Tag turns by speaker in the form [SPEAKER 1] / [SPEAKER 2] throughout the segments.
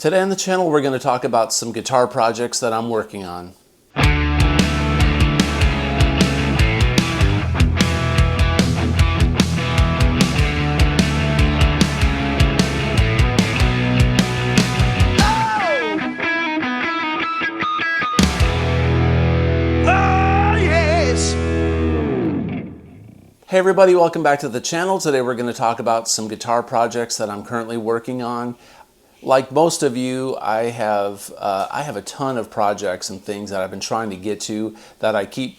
[SPEAKER 1] Today on the channel, we're going to talk about some guitar projects that I'm working on. Hey everybody, welcome back to the channel. Today we're going to talk about some guitar projects that I'm currently working on. Like most of you, I have a ton of projects and things that I've been trying to get to that I keep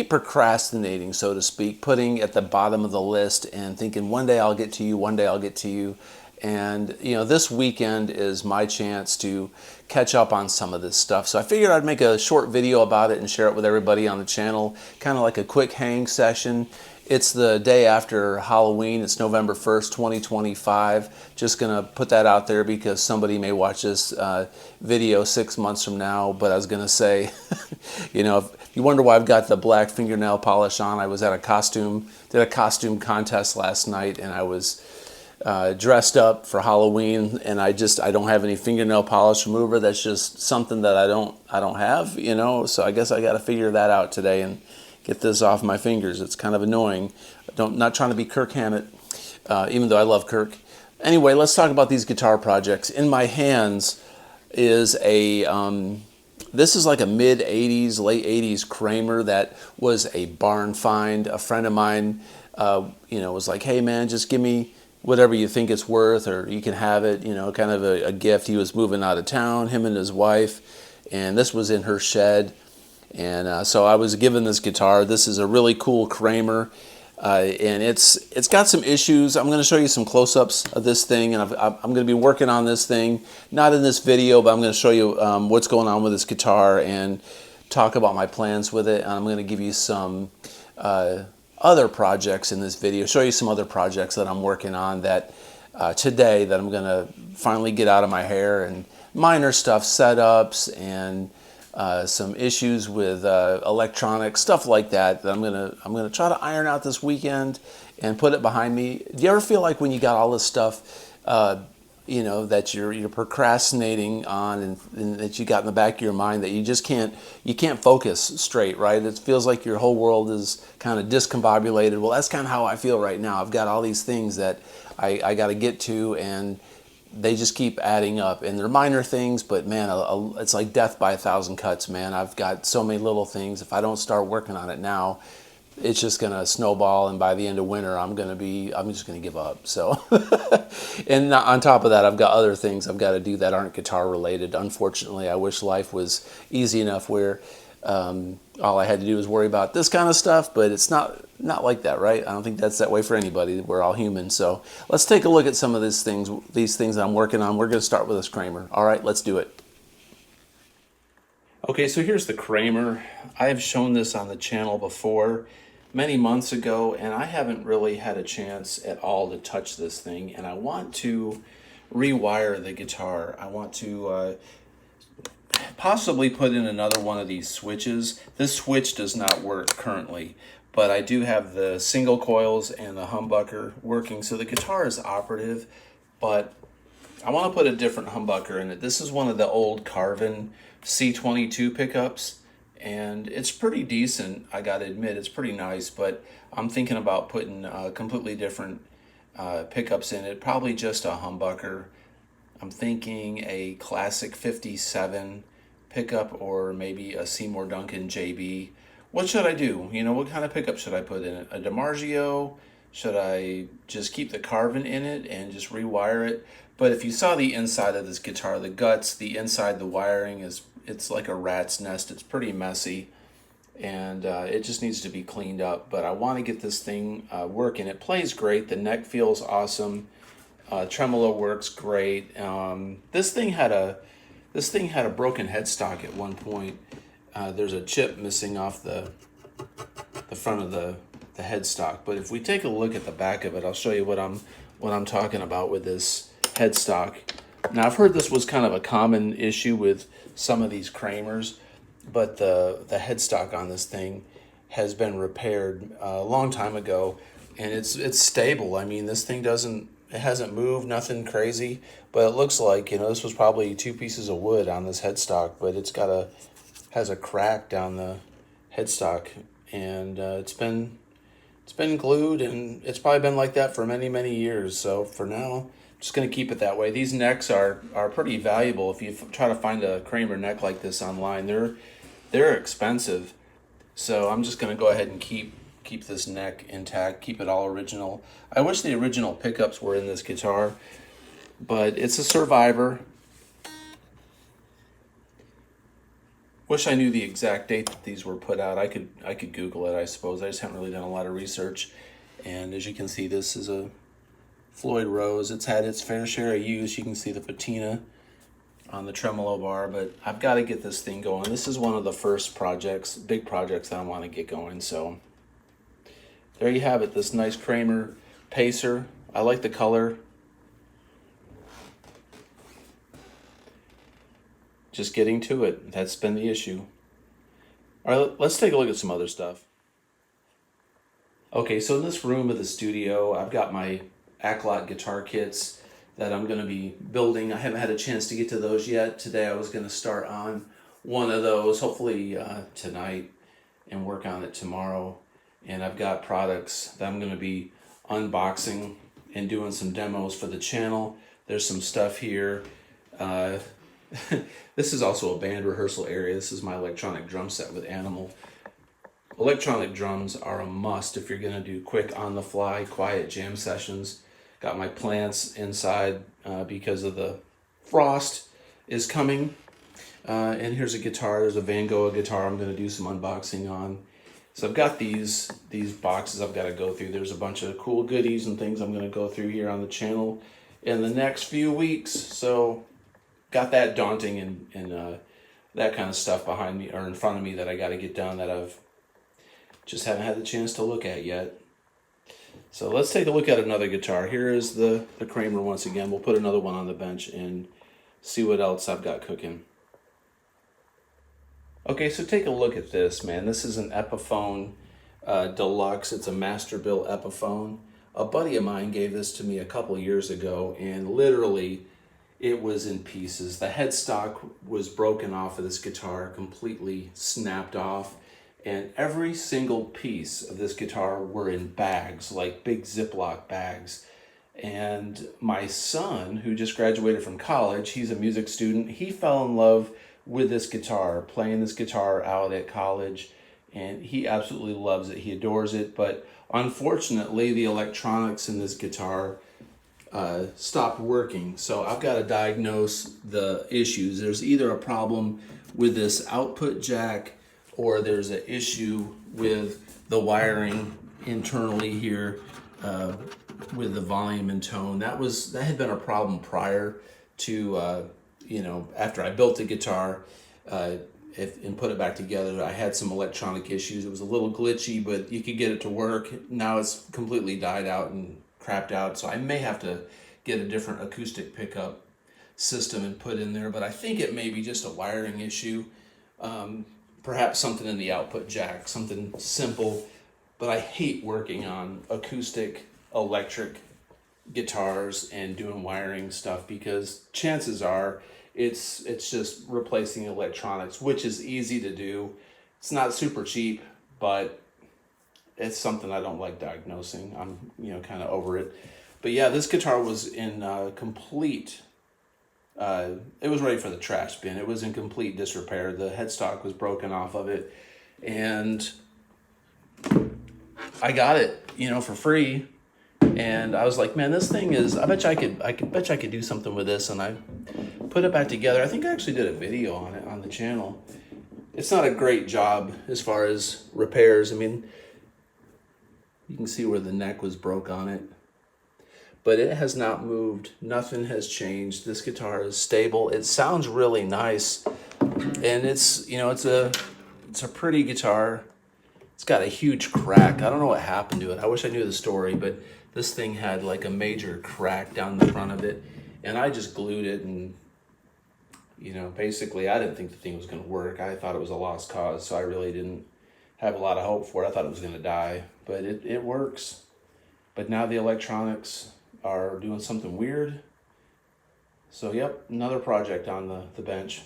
[SPEAKER 1] procrastinating, so to speak, putting at the bottom of the list and thinking one day I'll get to you, one day I'll get to you. And you know, this weekend is my chance to catch up on some of this stuff. So I figured I'd make a short video about it and share it with everybody on the channel, kind of like a quick hang session. It's the day after Halloween. It's November 1st, 2025. Just gonna put that out there because somebody may watch this video 6 months from now. But I was gonna say, you know, if you wonder why I've got the black fingernail polish on, I was at did a costume contest last night, and I was dressed up for Halloween, and I don't have any fingernail polish remover. That's just something that I don't have, you know. So I guess I got to figure that out today and get this off my fingers. It's kind of annoying. Not trying to be Kirk Hammett, even though I love Kirk. Anyway, let's talk about these guitar projects. In my hands is this is like a mid 80s, late 80s Kramer that was a barn find. A friend of mine, was like, hey man, just give me whatever you think it's worth, or you can have it, you know, kind of a gift. He was moving out of town, him and his wife, and this was in her shed. And so I was given this guitar. This is a really cool Kramer, and it's got some issues. I'm going to show you some close-ups of this thing, and I'm going to be working on this thing, not in this video, but I'm going to show you what's going on with this guitar and talk about my plans with it. And I'm going to give you some other projects in this video, show you some other projects that I'm working on that today that I'm going to finally get out of my hair, and minor stuff, setups, and some issues with electronic stuff like that I'm gonna try to iron out this weekend and put it behind me. Do you ever feel like when you got all this stuff, that you're procrastinating on and that you got in the back of your mind that you can't focus straight, right? It feels like your whole world is kind of discombobulated. Well, that's kind of how I feel right now. I've got all these things that I got to get to, and they just keep adding up, and they're minor things, but man, it's like death by a thousand cuts, man. I've got so many little things. If I don't start working on it now, it's just gonna snowball, and by the end of winter, I'm just gonna give up. So, and on top of that, I've got other things I've got to do that aren't guitar related. Unfortunately, I wish life was easy enough where all I had to do was worry about this kind of stuff, but it's not like that, right? I don't think that's that way for anybody. We're all human. So let's take a look at some of these things that I'm working on. We're going to start with this Kramer. All right, let's do it. Okay, so here's the Kramer. I have shown this on the channel before many months ago, and I haven't really had a chance at all to touch this thing, and I want to rewire the guitar. I want to possibly put in another one of these switches. This switch does not work currently, but I do have the single coils and the humbucker working, so the guitar is operative, but I want to put a different humbucker in it. This is one of the old Carvin C22 pickups, and it's pretty decent. I gotta admit, it's pretty nice, but I'm thinking about putting completely different pickups in it, probably just a humbucker. I'm thinking a classic 57 pickup, or maybe a Seymour Duncan JB. What should I do? You know, what kind of pickup should I put in it? A DiMarzio? Should I just keep the Carvin in it and just rewire it? But if you saw the inside of this guitar, the guts, the inside, the wiring it's like a rat's nest. It's pretty messy, and it just needs to be cleaned up. But I want to get this thing working. It plays great. The neck feels awesome. Tremolo works great. This thing had a broken headstock at one point. There's a chip missing off the front of the headstock. But if we take a look at the back of it, I'll show you what I'm talking about with this headstock. Now, I've heard this was kind of a common issue with some of these Kramers, but the headstock on this thing has been repaired a long time ago, and it's stable. I mean, this thing It hasn't moved, nothing crazy, but it looks like, this was probably 2 pieces of wood on this headstock, but has a crack down the headstock, and it's been glued, and it's probably been like that for many, many years. So for now, I'm just going to keep it that way. These necks are pretty valuable. If you try to find a Kramer neck like this online, they're expensive. So I'm just going to go ahead and keep this neck intact, keep it all original. I wish the original pickups were in this guitar, but it's a survivor. Wish I knew the exact date that these were put out. I could Google it, I suppose. I just haven't really done a lot of research. And as you can see, this is a Floyd Rose. It's had its fair share of use. You can see the patina on the tremolo bar, but I've got to get this thing going. This is one of the first big projects that I want to get going. So there you have it, this nice Kramer Pacer. I like the color. Just getting to it. That's been the issue. All right, let's take a look at some other stuff. Okay, so in this room of the studio, I've got my Acklot guitar kits that I'm going to be building. I haven't had a chance to get to those yet. Today I was going to start on one of those, hopefully tonight, and work on it tomorrow. And I've got products that I'm going to be unboxing and doing some demos for the channel. There's some stuff here. This is also a band rehearsal area. This is my electronic drum set with Animal. Electronic drums are a must if you're going to do quick, on-the-fly, quiet jam sessions. Got my plants inside because of the frost is coming. And here's a guitar. There's a Van Gogh guitar I'm going to do some unboxing on. So I've got these boxes I've got to go through. There's a bunch of cool goodies and things I'm going to go through here on the channel in the next few weeks. So got that daunting and that kind of stuff behind me or in front of me that I got to get done that I've just haven't had the chance to look at yet. So let's take a look at another guitar. Here is the Kramer once again. We'll put another one on the bench and see what else I've got cooking. Okay, so take a look at this, man. This is an Epiphone Deluxe. It's a Masterbilt Epiphone. A buddy of mine gave this to me a couple years ago, and literally it was in pieces. The headstock was broken off of this guitar, completely snapped off, and every single piece of this guitar were in bags, like big Ziploc bags. And my son, who just graduated from college, he's a music student, he fell in love with this guitar, playing this guitar out at college, and he absolutely loves it. He adores it, but unfortunately the electronics in this guitar stopped working. So I've got to diagnose the issues. There's either a problem with this output jack or there's an issue with the wiring internally here with the volume and tone. That had been a problem prior to after I built the guitar and put it back together. I had some electronic issues. It was a little glitchy, but you could get it to work. Now it's completely died out and crapped out, so I may have to get a different acoustic pickup system and put in there, but I think it may be just a wiring issue. Perhaps something in the output jack, something simple, but I hate working on acoustic electric guitars and doing wiring stuff because chances are it's just replacing electronics, which is easy to do. It's not super cheap, but it's something I don't like diagnosing. I'm kind of over it. But yeah, this guitar was in complete it was ready for the trash bin. It was in complete disrepair. The headstock was broken off of it, and I got it, for free. And I was like, man, this thing is, I bet you I could do something with this. And I put it back together. I think I actually did a video on it on the channel. It's not a great job as far as repairs. I mean, you can see where the neck was broke on it, but it has not moved. Nothing has changed. This guitar is stable. It sounds really nice, and it's a pretty guitar. It's got a huge crack. I don't know what happened to it. I wish I knew the story, but this thing had like a major crack down the front of it, and I just glued it, and basically I didn't think the thing was going to work. I thought it was a lost cause, so I really didn't have a lot of hope for it. I thought it was going to die, but it works. But now the electronics are doing something weird. So yep, another project on the bench.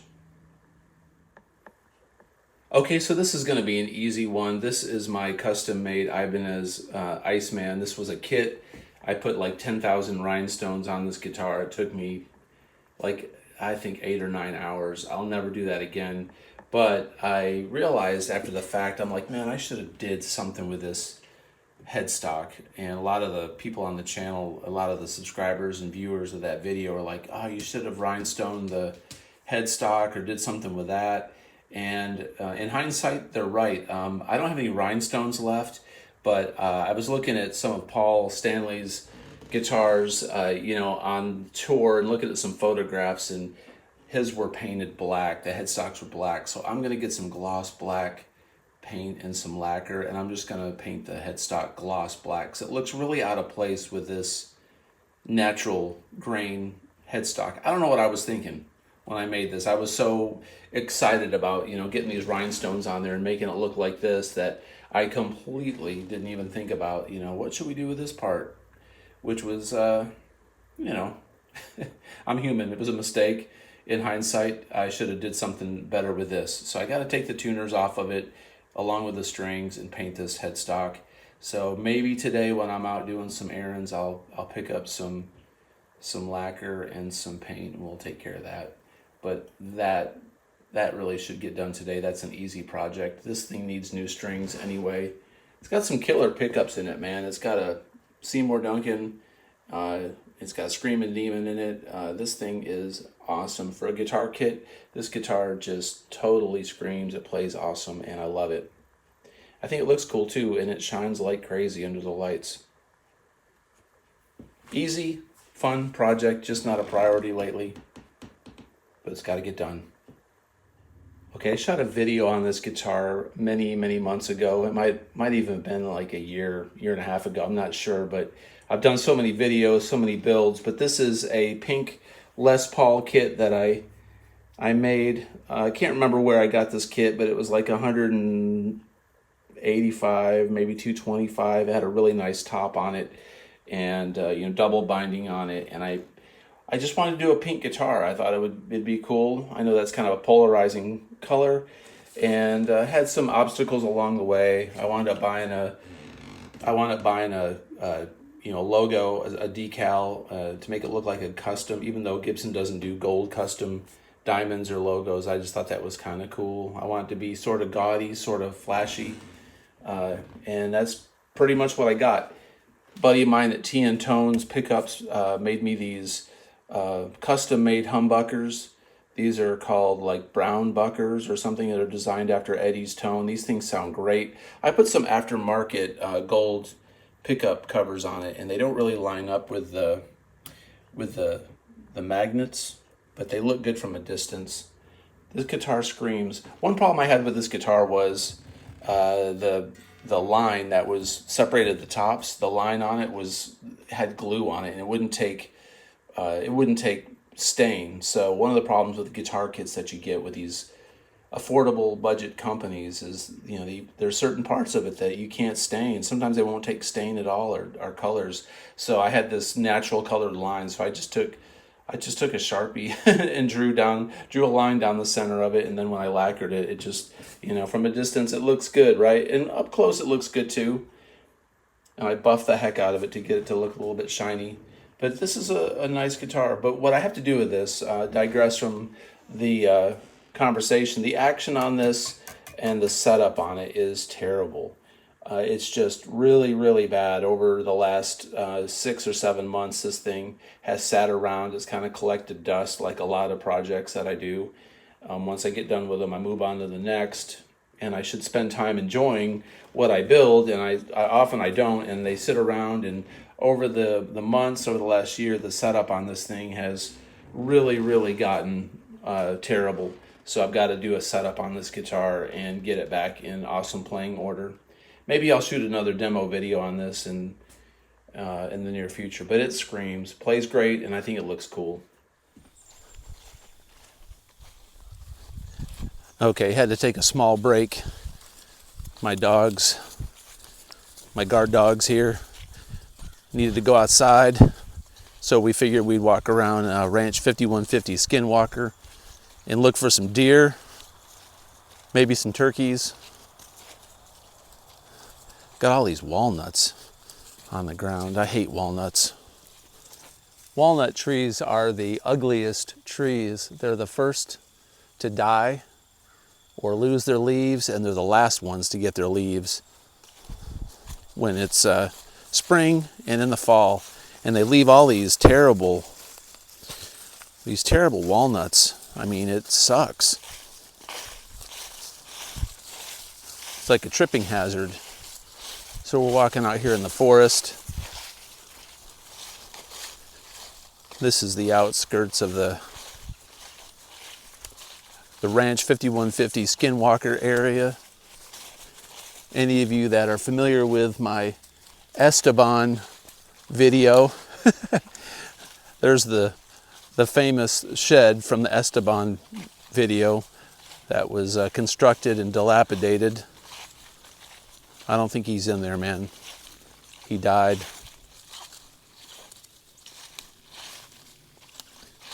[SPEAKER 1] Okay, so this is going to be an easy one. This is my custom-made Ibanez Iceman. This was a kit. I put like 10,000 rhinestones on this guitar. It took me like, I think 8 or 9 hours. I'll never do that again. But I realized after the fact, I'm like, man, I should have did something with this headstock. And a lot of the people on the channel, a lot of the subscribers and viewers of that video are like, oh, you should have rhinestoned the headstock or did something with that. And in hindsight, they're right. I don't have any rhinestones left, but I was looking at some of Paul Stanley's guitars, on tour and looking at some photographs, and his were painted black. The headstocks were black. So I'm going to get some gloss black paint and some lacquer, and I'm just going to paint the headstock gloss black. So it looks really out of place with this natural grain headstock. I don't know what I was thinking when I made this. I was so excited about, getting these rhinestones on there and making it look like this that I completely didn't even think about, what should we do with this part? Which was, I'm human. It was a mistake. In hindsight, I should have did something better with this. So I got to take the tuners off of it along with the strings and paint this headstock. So maybe today when I'm out doing some errands, I'll pick up some lacquer and some paint, and we'll take care of that. But that really should get done today. That's an easy project. This thing needs new strings anyway. It's got some killer pickups in it, man. It's got a Seymour Duncan. It's got a Screamin' Demon in it. This thing is awesome. For a guitar kit, this guitar just totally screams. It plays awesome, and I love it. I think it looks cool too, and it shines like crazy under the lights. Easy, fun project, just not a priority lately, but it's got to get done. Okay, I shot a video on this guitar many, many months ago. It might even have been like a year and a half ago. I'm not sure, but I've done so many videos, so many builds. But this is a pink Les Paul kit that I made. I can't remember where I got this kit, but it was like 185, maybe 225. It had a really nice top on it, and double binding on it. And I just wanted to do a pink guitar. I thought it'd be cool. I know that's kind of a polarizing color, and had some obstacles along the way. I wound up buying a logo, a decal to make it look like a custom. Even though Gibson doesn't do gold custom diamonds or logos, I just thought that was kind of cool. I want it to be sort of gaudy, sort of flashy, and that's pretty much what I got. A buddy of mine at TN Tones Pickups made me these custom-made humbuckers. These are called like brown buckers or something that are designed after Eddie's tone. These things sound great. I put some aftermarket gold pickup covers on it, and they don't really line up with the magnets, but they look good from a distance. This guitar screams. One problem I had with this guitar was the line that was separated the tops. The line on it had glue on it, and it wouldn't take stain. So one of the problems with the guitar kits that you get with these affordable budget companies is, there's certain parts of it that you can't stain. Sometimes they won't take stain at all or colors. So I had this natural colored line. So I just took a Sharpie and drew a line down the center of it. And then when I lacquered it, it just, from a distance, it looks good, right? And up close, it looks good too. And I buffed the heck out of it to get it to look a little bit shiny. But this is a nice guitar. But what I have to do with this, digress from the conversation, the action on this and the setup on it is terrible. It's just really, really bad. Over the last 6 or 7 months, this thing has sat around. It's kind of collected dust like a lot of projects that I do. Once I get done with them, I move on to the next. And I should spend time enjoying what I build, and I often don't, and they sit around. And over the months, over the last year, the setup on this thing has really, really gotten terrible. So I've got to do a setup on this guitar and get it back in awesome playing order. Maybe I'll shoot another demo video on this in the near future. But it screams, plays great, and I think it looks cool. Okay, had to take a small break. My guard dogs here, needed to go outside, So we figured we'd walk around Ranch 5150 Skinwalker and look for some deer, maybe some turkeys. Got all these walnuts on the ground. I hate walnuts. Walnut trees are the ugliest trees. They're the first to die or lose their leaves, and they're the last ones to get their leaves when it's spring and in the fall. And they leave all these terrible walnuts. I mean, it sucks. It's like a tripping hazard. So we're walking out here in the forest. This is the outskirts of the Ranch 5150 Skinwalker area. Any of you that are familiar with my Esteban video, there's the famous shed from the Esteban video that was constructed and dilapidated. I don't think he's in there, man. He died.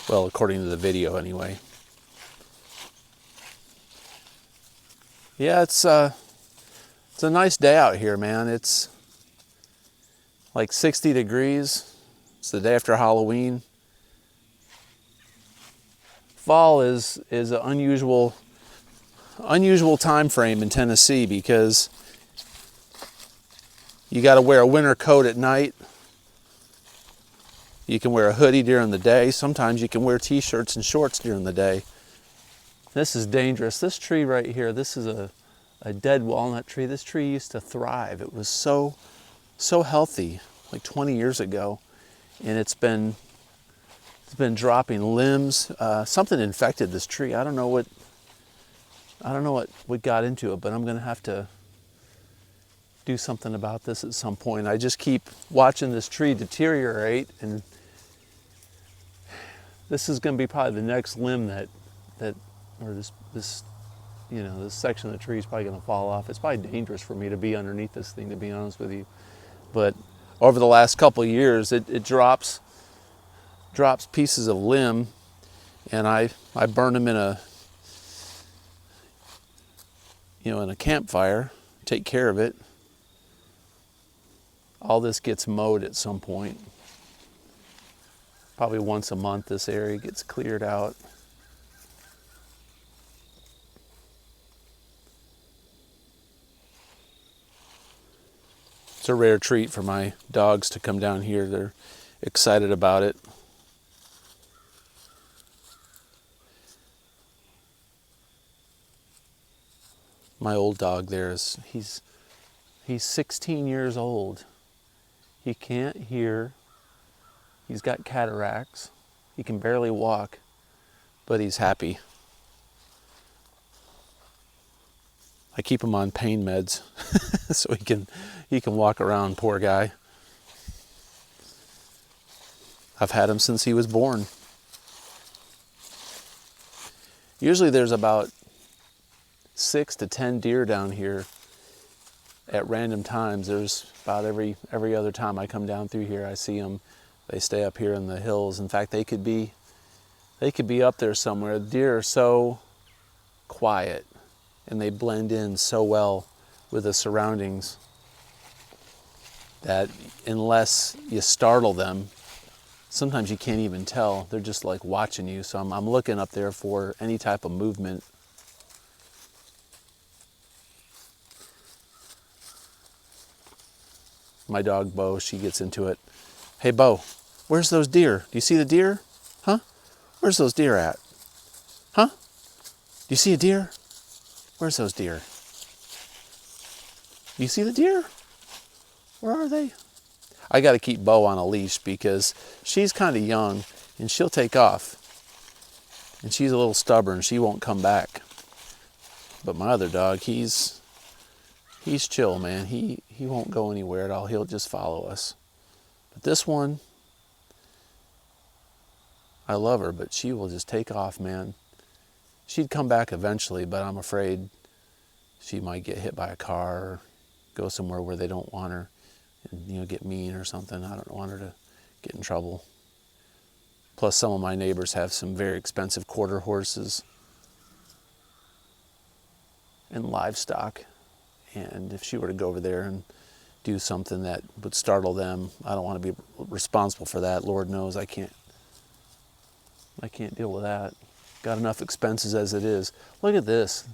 [SPEAKER 1] Well, according to the video, anyway. Yeah, it's a nice day out here, man. It's like 60 degrees. It's the day after Halloween. Fall is an unusual time frame in Tennessee because you got to wear a winter coat at night. You can wear a hoodie during the day. Sometimes you can wear t-shirts and shorts during the day. This is dangerous. This tree right here, this is a dead walnut tree. This tree used to thrive. It was so healthy like 20 years ago, and it's been dropping limbs. Something infected this tree. I don't know what got into it, but I'm going to have to do something about this at some point. I just keep watching this tree deteriorate, and this is going to be probably the next limb that or this section of the tree is probably going to fall off. It's probably dangerous for me to be underneath this thing, to be honest with you. But over the last couple of years, it drops pieces of limb, and I burn them in a campfire, take care of it. All this gets mowed at some point. Probably once a month this area gets cleared out. It's a rare treat for my dogs to come down here. They're excited about it. My old dog there he's 16 years old. He can't hear. He's got cataracts. He can barely walk, but he's happy. I keep him on pain meds so he can walk around, poor guy. I've had him since he was born. Usually there's about 6 to 10 deer down here at random times. There's about every other time I come down through here, I see them. They stay up here in the hills. In fact, they could be up there somewhere. Deer are so quiet, and they blend in so well with the surroundings that unless you startle them, sometimes you can't even tell. They're just like watching you. So I'm looking up there for any type of movement. My dog Bo, she gets into it. Hey Bo, where's those deer? Do you see the deer? Huh? Where's those deer at? Huh? Do you see a deer? Where's those deer? Do you see the deer? Where are they? I got to keep Bo on a leash because she's kind of young and she'll take off. And she's a little stubborn. She won't come back. But my other dog, he's chill, man. He won't go anywhere at all. He'll just follow us. But this one, I love her, but she will just take off, man. She'd come back eventually, but I'm afraid she might get hit by a car or go somewhere where they don't want her and, get mean or something. I don't want her to get in trouble. Plus some of my neighbors have some very expensive quarter horses and livestock. And if she were to go over there and do something that would startle them, I don't want to be responsible for that. Lord knows I can't deal with that. Got enough expenses as it is. Look at this.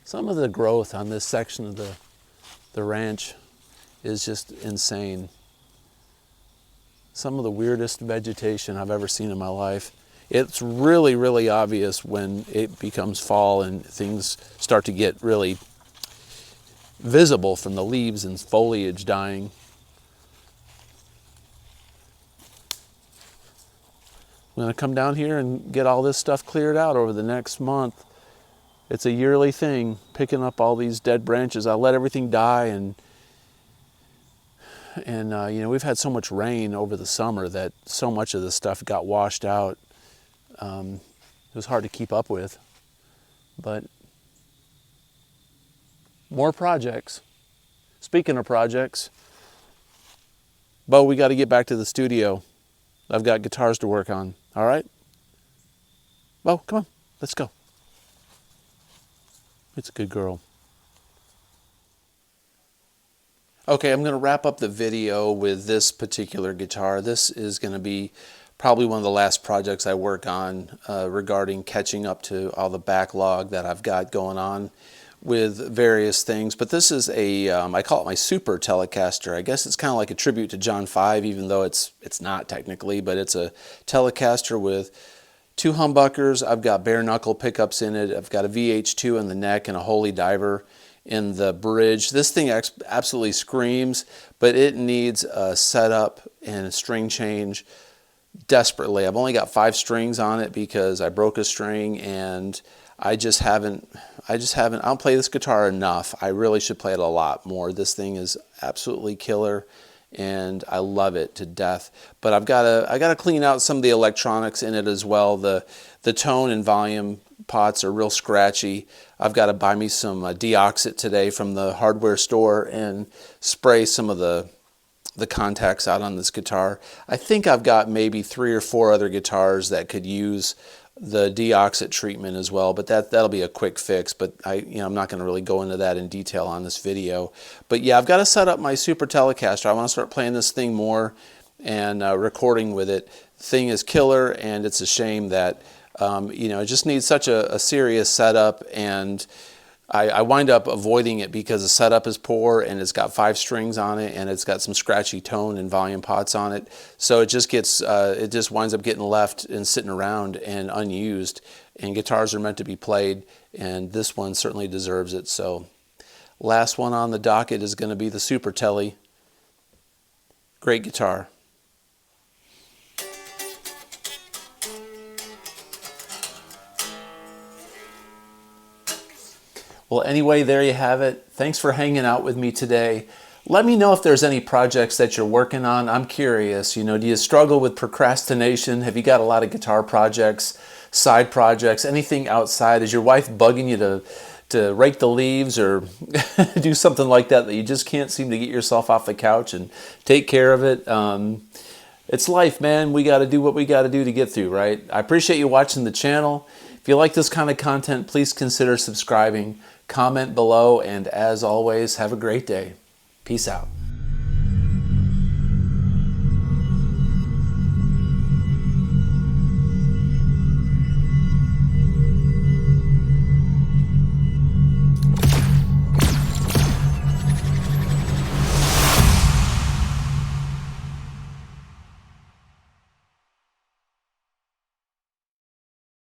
[SPEAKER 1] Some of the growth on this section of the ranch is just insane. Some of the weirdest vegetation I've ever seen in my life. It's really, really obvious when it becomes fall and things start to get really visible from the leaves and foliage dying. I'm going to come down here and get all this stuff cleared out over the next month. It's a yearly thing, picking up all these dead branches. I let everything die, and you know, we've had so much rain over the summer that so much of this stuff got washed out. It was hard to keep up with, but more projects. Speaking of projects, Bo, we got to get back to the studio. I've got guitars to work on. All right? Bo, come on. Let's go. It's a good girl. Okay, I'm going to wrap up the video with this particular guitar. This is going to be probably one of the last projects I work on regarding catching up to all the backlog that I've got going on with various things. But this is a, I call it my Super Telecaster. I guess it's kind of like a tribute to John 5, even though it's not technically, but it's a Telecaster with 2 humbuckers. I've got bare knuckle pickups in it. I've got a VH2 in the neck and a Holy Diver in the bridge. This thing absolutely screams, but it needs a setup and a string change desperately. I've only got 5 strings on it because I broke a string, and I don't play this guitar enough. I really should play it a lot more. This thing is absolutely killer, and I love it to death. But I gotta clean out some of the electronics in it as well. The tone and volume pots are real scratchy. I've got to buy me some deoxit today from the hardware store and spray some of the contacts out on this guitar. I think I've got maybe 3 or 4 other guitars that could use the deoxit treatment as well, but that'll be a quick fix. But I'm not going to really go into that in detail on this video. But yeah, I've got to set up my Super Telecaster. I want to start playing this thing more and recording with it. The thing is killer, and it's a shame that it just needs such a serious setup, and I wind up avoiding it because the setup is poor, and it's got 5 strings on it, and it's got some scratchy tone and volume pots on it. So it just winds up getting left and sitting around and unused. And guitars are meant to be played, and this one certainly deserves it. So last one on the docket is going to be the Super Telly. Great guitar. Well, anyway, there you have it. Thanks for hanging out with me today. Let me know if there's any projects that you're working on. I'm curious, do you struggle with procrastination? Have you got a lot of guitar projects, side projects, anything outside? Is your wife bugging you to rake the leaves or do something like that you just can't seem to get yourself off the couch and take care of it? It's life, man. We got to do what we got to do to get through, right? I appreciate you watching the channel. If you like this kind of content, please consider subscribing. Comment below, and as always, have a great day. Peace out.